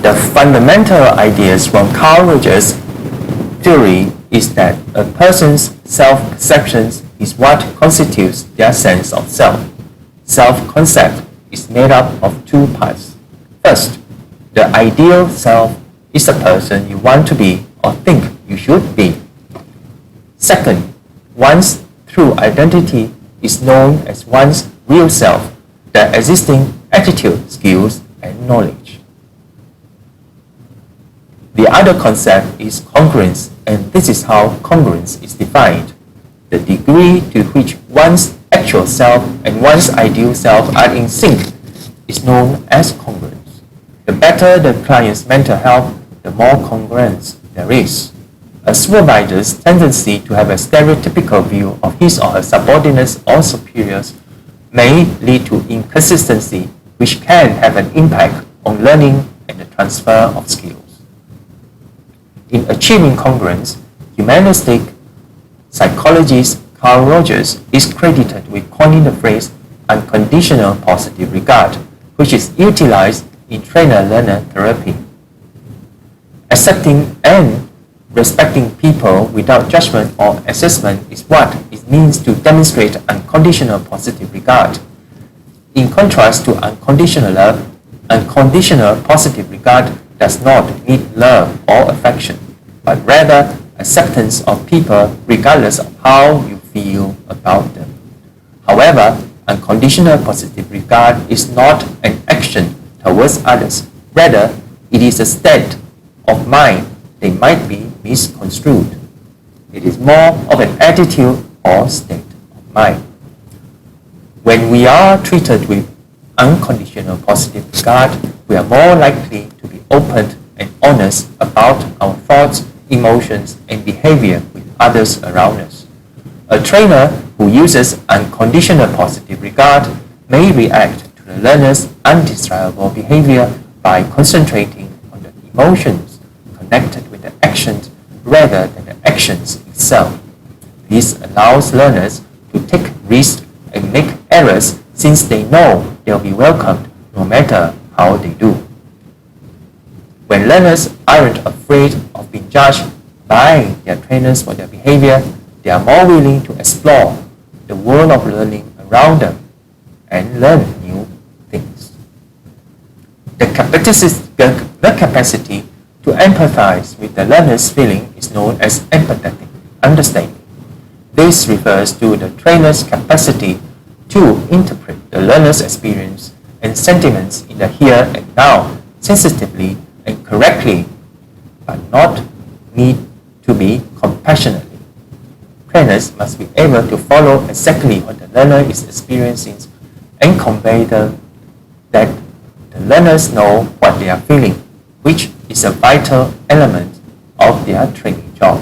The fundamental ideas from Coleridge's theory is that a person's self-perception is what constitutes their sense of self. Self-concept is made up of two parts. First, the ideal self is the person you want to be or think you should be. Second, one's true identity is known as one's real self, the existing attitude, skills, and knowledge. The other concept is congruence, and this is how congruence is defined. The degree to which one's actual self and one's ideal self are in sync is known as congruence. The better the client's mental health, the more congruence there is. A supervisor's tendency to have a stereotypical view of his or her subordinates or superiors may lead to inconsistency, which can have an impact on learning and the transfer of skills. In achieving congruence, humanistic psychologist Carl Rogers is credited with coining the phrase unconditional positive regard, which is utilized in trainer-learner therapy. Accepting and respecting people without judgment or assessment is what it means to demonstrate unconditional positive regard. In contrast to unconditional love, unconditional positive regard does not need love or affection, but rather acceptance of people regardless of how you feel about them. However, unconditional positive regard is not an action towards others. Rather, it is a state of mind that might be misconstrued. It is more of an attitude or state of mind. When we are treated with unconditional positive regard, we are more likely to be open and honest about our thoughts, emotions, and behavior with others around us. A trainer who uses unconditional positive regard may react to the learner's undesirable behavior by concentrating on the emotions connected with the actions rather than the actions itself. This allows learners to take risks and make errors since they know they'll be welcomed no matter how they do. When learners aren't afraid of being judged by their trainers for their behavior, they are more willing to explore the world of learning around them and learn new things. The capacity to empathize with the learner's feeling is known as empathetic understanding. This refers to the trainer's capacity to interpret the learner's experience and sentiments in the here and now sensitively and correctly, but not need to be compassionately. Trainers must be able to follow exactly what the learner is experiencing and convey them that the learners know what they are feeling, which is a vital element of their training job.